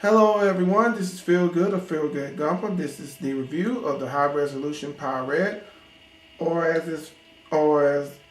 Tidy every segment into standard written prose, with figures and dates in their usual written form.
Hello everyone, this is FeelGood of FeelGood Gunpla. This is the review of the High Resolution Powered Red, or as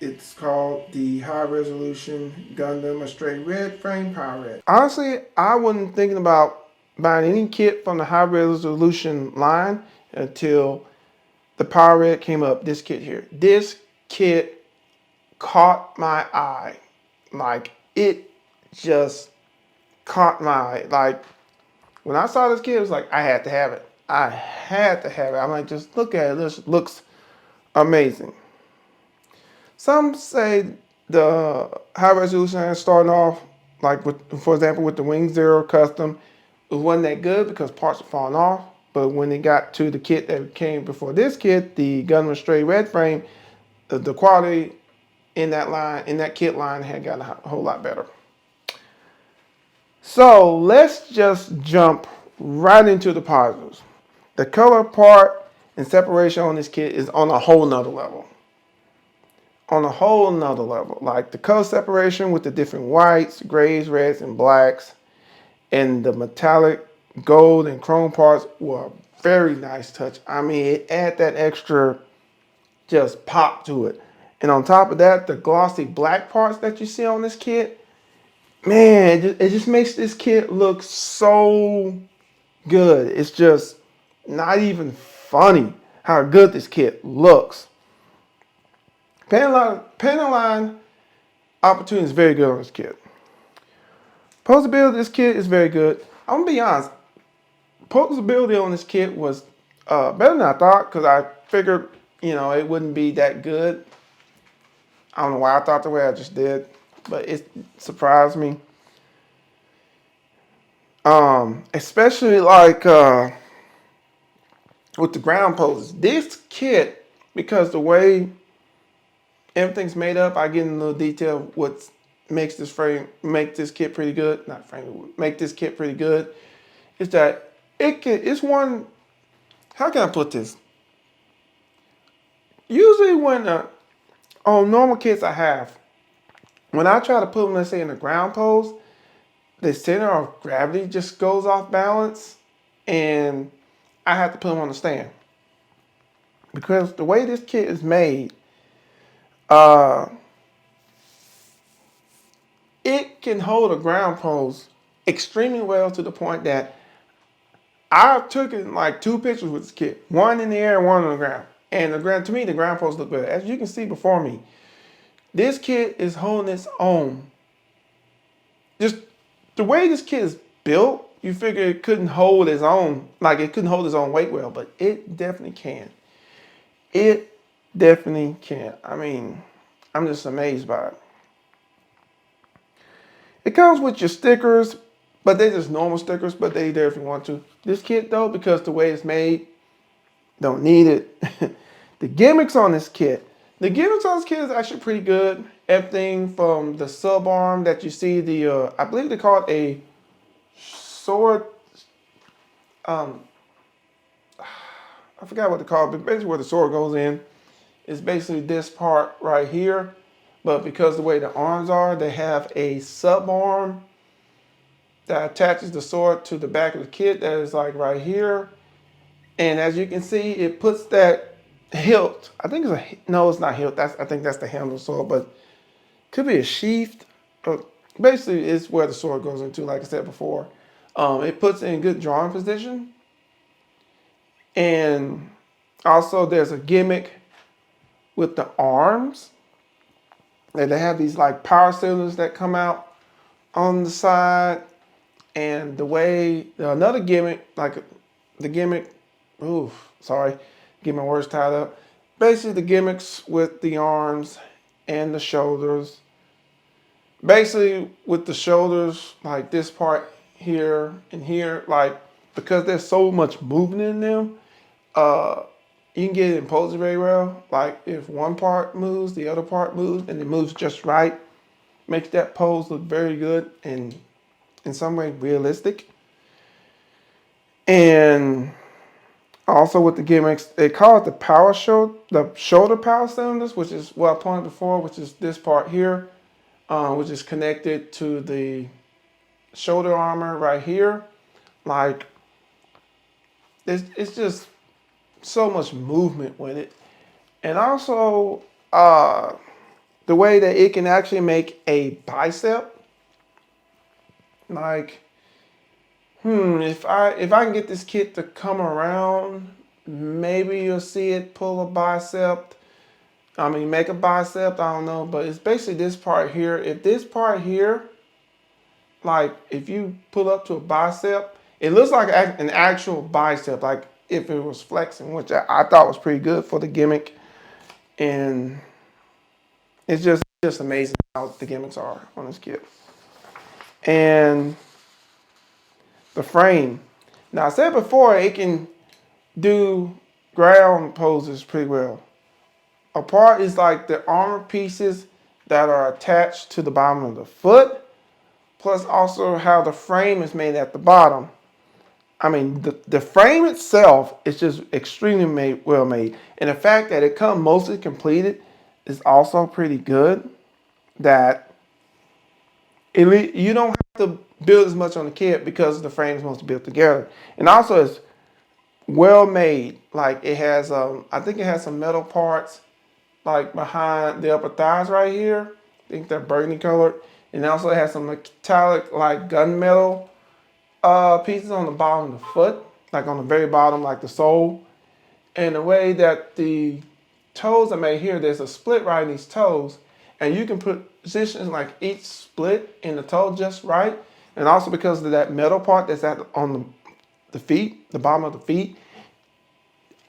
it's called, the High Resolution Gundam Astray Red Frame Powered Red. Honestly, I wasn't thinking about buying any kit from the High Resolution line until the Powered Red came up. This kit here. This kit caught my eye. Like, it just caught my eye. Like, when I saw this kit, it was like, I had to have it. I had to have it. I'm like, just look at it. This looks amazing. Some say the high resolution is starting off, like with, for example, with the Wing Zero Custom, it wasn't that good because parts were falling off. But when it got to the kit that came before this kit, the Gundam Stray Red Frame, the quality in that line, in that kit line, had gotten a whole lot better. So let's just jump right into the positives. The color part and separation on this kit is on a whole nother level. On a whole nother level. Like the color separation with the different whites, grays, reds, and blacks, and the metallic gold and chrome parts were a very nice touch. I mean, it added that extra just pop to it. And on top of that, the glossy black parts that you see on this kit, man, it just makes this kit look so good. It's just not even funny how good this kit looks. Panel line opportunity is very good on this kit. Posability of this kit is very good. I'm gonna be honest. Posability on this kit was better than I thought because I figured, it wouldn't be that good. I don't know why I thought the way I just did, but it surprised me. Especially like with the ground poses. This kit, because the way everything's made up, I get in a little detail of what makes this kit pretty good. Not frame, make this kit pretty good. Is that it's one, how can I put this? Usually when, on normal kits I have, when I try to put them, let's say in the ground pose, the center of gravity just goes off balance and I have to put them on the stand. Because the way this kit is made, it can hold a ground pose extremely well to the point that I took like 2 pictures with this kit. One in the air, one on the ground. And to me, the ground pose look better. As you can see before me, this kit is holding its own. Just the way this kit is built, you figure it couldn't hold its own, like it couldn't hold its own weight well, but it definitely can. It definitely can. I mean, I'm just amazed by it. It comes with your stickers, but they're just normal stickers, but they're there if you want to. This kit though, because the way it's made, don't need it. The gimmicks on this kit. The gimmicks on this kit is actually pretty good. Everything from the sub arm that you see, I believe they call it a sword. I forgot what they call it, but basically where the sword goes in is basically this part right here. But because the way the arms are, they have a sub arm that attaches the sword to the back of the kit that is like right here. And as you can see, it puts that hilt. I think no, it's not hilt. I think that's the handle sword, but could be a sheath. Basically, it's where the sword goes into, like I said before. It puts it in good drawing position. And also there's a gimmick with the arms. And they have these like power cylinders that come out on the side. And the way, another gimmick, like the gimmick, get my words tied up. Basically the gimmicks with the arms and the shoulders. Basically with the shoulders, like this part here and here, like because there's so much movement in them, you can get it in poses very well. Like if one part moves, the other part moves, and it moves just right, makes that pose look very good and in some way realistic. And also with the gimmicks, they call it the shoulder power cylinders, which is what I pointed before, which is this part here, which is connected to the shoulder armor right here. Like, it's just so much movement with it. And also, the way that it can actually make a bicep. Like, if I can get this kit to come around, maybe you'll see it pull a bicep. I mean, make a bicep, I don't know, but it's basically this part here. If this part here, like if you pull up to a bicep, it looks like an actual bicep, like if it was flexing, which I thought was pretty good for the gimmick. And it's just amazing how the gimmicks are on this kit. And the frame. Now I said before, it can do ground poses pretty well. A part is like the armor pieces that are attached to the bottom of the foot, plus also how the frame is made at the bottom. I mean, the frame itself is just extremely well made. And the fact that it comes mostly completed is also pretty good. That you don't have to build as much on the kit because the frame is mostly built together. And also it's well made. Like it has, I think it has some metal parts like behind the upper thighs right here. I think they're burgundy colored. And it also has some metallic like gunmetal pieces on the bottom of the foot, like on the very bottom, like the sole. And the way that the toes are made here, there's a split right in these toes, and you can put positions like each split in the toe just right. And also because of that metal part that's on the feet, the bottom of the feet,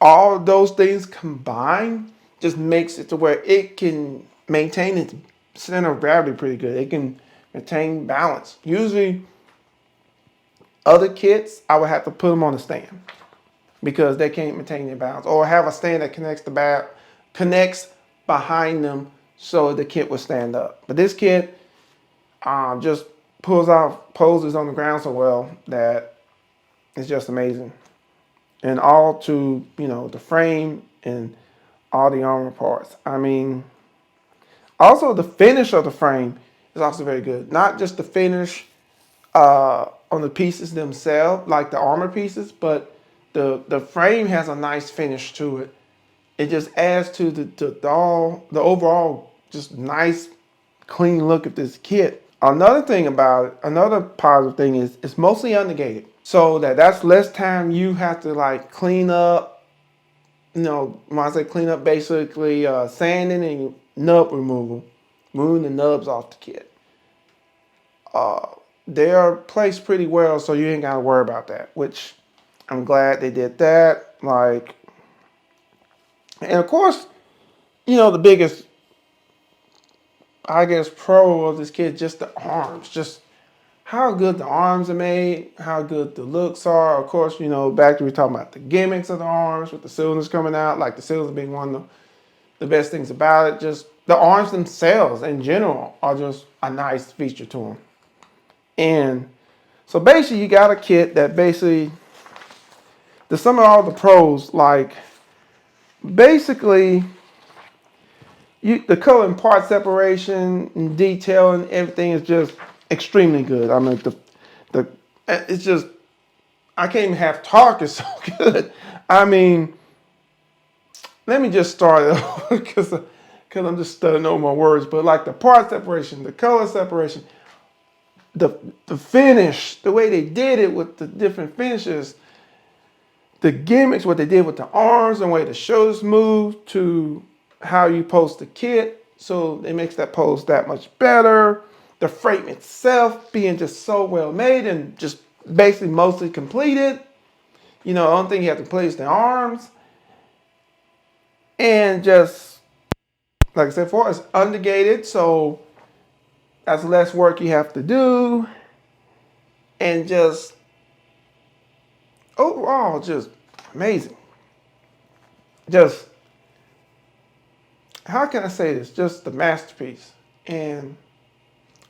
all of those things combined just makes it to where it can maintain its center of gravity pretty good. It can maintain balance. Usually other kits, I would have to put them on a stand because they can't maintain their balance, or have a stand that connects behind them so the kit will stand up. But this kit just pulls off poses on the ground so well that it's just amazing. And all to, the frame and all the armor parts. I mean, also the finish of the frame is also very good. Not just the finish on the pieces themselves, like the armor pieces, but the frame has a nice finish to it. It just adds to the overall just nice, clean look of this kit. Another thing about it, another positive thing is it's mostly unnegated. So that's less time you have to like clean up. When I say clean up, basically sanding and nub removal, moving the nubs off the kit. They are placed pretty well, so you ain't gotta worry about that, which I'm glad they did that. Like, and of course, the biggest, I guess, pro of this kit, just the arms, just how good the arms are made, how good the looks are. Of course, back to we talking about the gimmicks of the arms with the cylinders coming out, like the cylinders being one of the best things about it. Just the arms themselves in general are just a nice feature to them. And so basically you got a kit that basically, to sum of all the pros, like basically the color and part separation and detail and everything is just extremely good. I mean, it's just, I can't even have talk, it's so good. I mean, let me just start it over because I'm just studying over my words, but like the part separation, the color separation, the finish, the way they did it with the different finishes, the gimmicks, what they did with the arms and the way the shoulders move to how you post the kit, so it makes that pose that much better. The frame itself being just so well made and just basically mostly completed. The only thing you have to complete is the arms. And just, like I said before, it's unnegated, so that's less work you have to do. And just overall, just amazing. Just, how can I say this? Just the masterpiece. And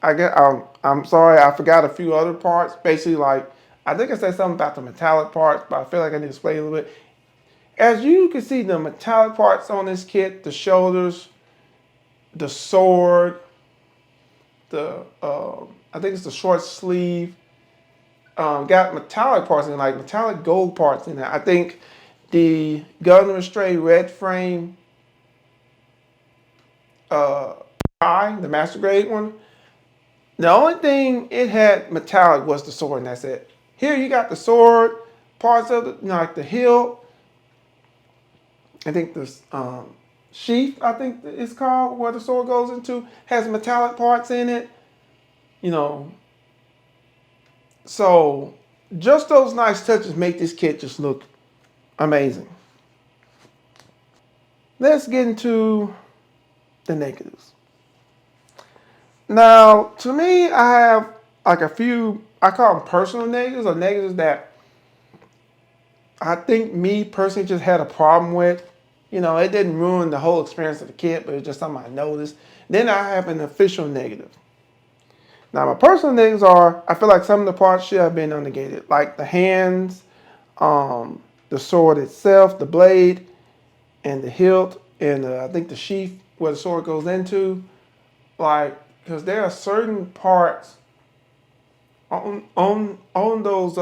I'm sorry, I forgot a few other parts. Basically, like, I think I said something about the metallic parts, but I feel like I need to explain a little bit. As you can see, the metallic parts on this kit, the shoulders, the sword, I think it's the short sleeve, got metallic parts in it, like metallic gold parts in it. I think the Gundam Astray Red frame, the master grade one, the only thing it had metallic was the sword, and that's it. Here you got the sword, parts of it, like the hilt. I think the sheath, I think it's called, where the sword goes into, has metallic parts in it. You know, so just those nice touches make this kit just look amazing. Let's get into the negatives. Now, to me, I have like a few, I call them personal negatives, or negatives that I think me personally just had a problem with. You know, it didn't ruin the whole experience of the kit, but it's just something I noticed. Then I have an official negative. Now, my personal negatives are, I feel like some of the parts should have been unnegated, like the hands, the sword itself, the blade, and the hilt, and I think the sheath where the sword goes into. Like, because there are certain parts on those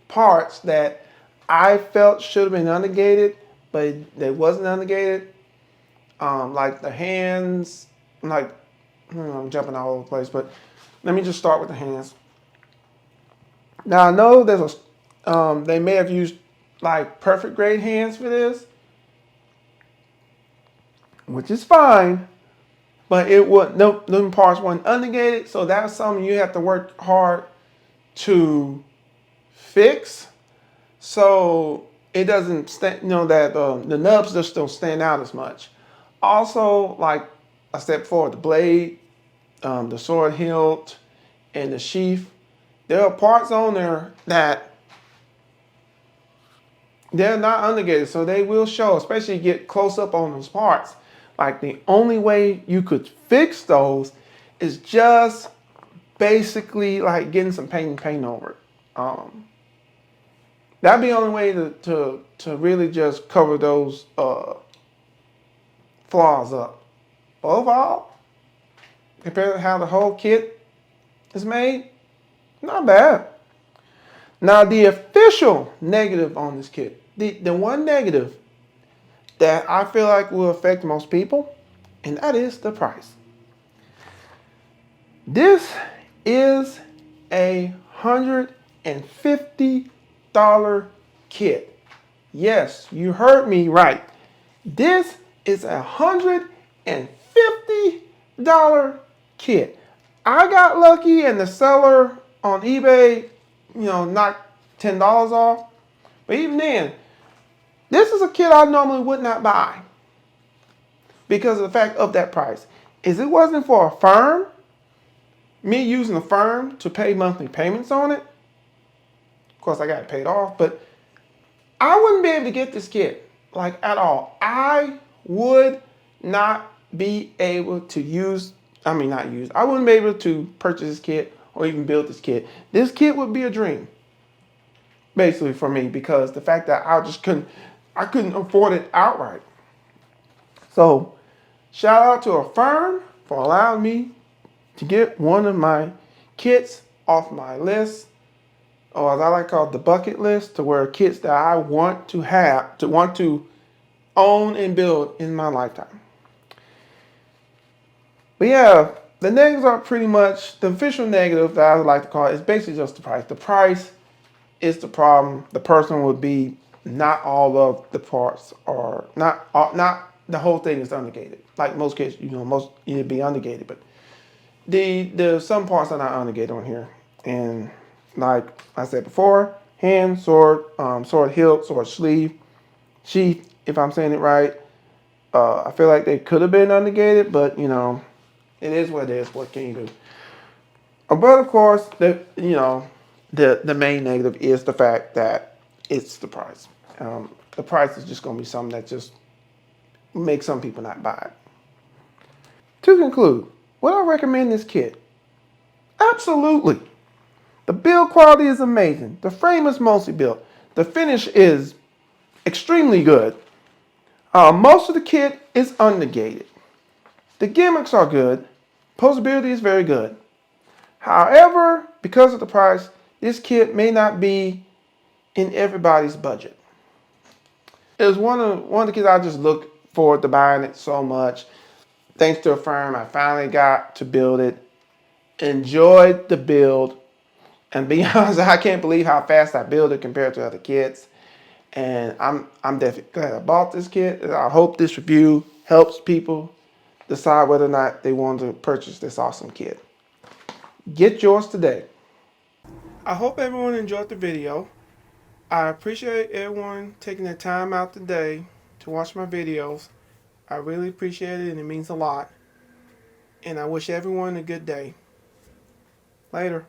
parts that I felt should have been unnegated, but they wasn't unnegated. Like the hands, like, I'm jumping all over the place, but let me just start with the hands. Now I know there's they may have used like perfect grade hands for this, which is fine, but it would them parts weren't unnegated, so that's something you have to work hard to fix, so it doesn't stand, that the nubs just don't stand out as much. Also, like I said before, the blade, the sword hilt, and the sheath, there are parts on there that they're not unnegated, so they will show, especially you get close up on those parts. Like, the only way you could fix those is just basically like getting some paint over it. That'd be the only way to really just cover those flaws up. But overall, compared to how the whole kit is made, not bad. Now, the official negative on this kit, the one negative that I feel like will affect most people, and that is the price. This is a $150 kit. Yes, you heard me right. This is a $150 kit. I got lucky and the seller on eBay, knocked $10 off. But even then, this is a kit I normally would not buy because of the fact of that price. If it wasn't for Affirm, me using Affirm to pay monthly payments on it, of course I got it paid off, but I wouldn't be able to get this kit, like, at all. I would not be able to I wouldn't be able to purchase this kit or even build this kit. This kit would be a dream, basically, for me, because the fact that I couldn't afford it outright. So, shout out to Affirm for allowing me to get one of my kits off my list, or as I like to call it, the bucket list, to where kits that I want to own and build in my lifetime. But yeah, the negatives are pretty much, the official negative that I would like to call it is basically just the price. The price is the problem. The person would be, not all of the parts are, not the whole thing is unnegated. Like most kits, most it'd be unnegated, but the some parts are not unnegated on here. And like I said before, hand, sword, sword hilt, sword sleeve, sheath, if I'm saying it right. I feel like they could have been unnegated, but it is what it is. What can you do? But of course, the main negative is the fact that it's the price. The price is just going to be something that just makes some people not buy it. To conclude, would I recommend this kit? Absolutely. The build quality is amazing. The frame is mostly built. The finish is extremely good. Most of the kit is unnegated. The gimmicks are good. Posability is very good. However, because of the price, this kit may not be in everybody's budget. It was one of the kits I just looked forward to buying it so much. Thanks to Affirm, I finally got to build it. Enjoyed the build. And to be honest, I can't believe how fast I build it compared to other kits. And I'm definitely glad I bought this kit. And I hope this review helps people decide whether or not they want to purchase this awesome kit. Get yours today. I hope everyone enjoyed the video. I appreciate everyone taking their time out today to watch my videos. I really appreciate it and it means a lot. And I wish everyone a good day. Later.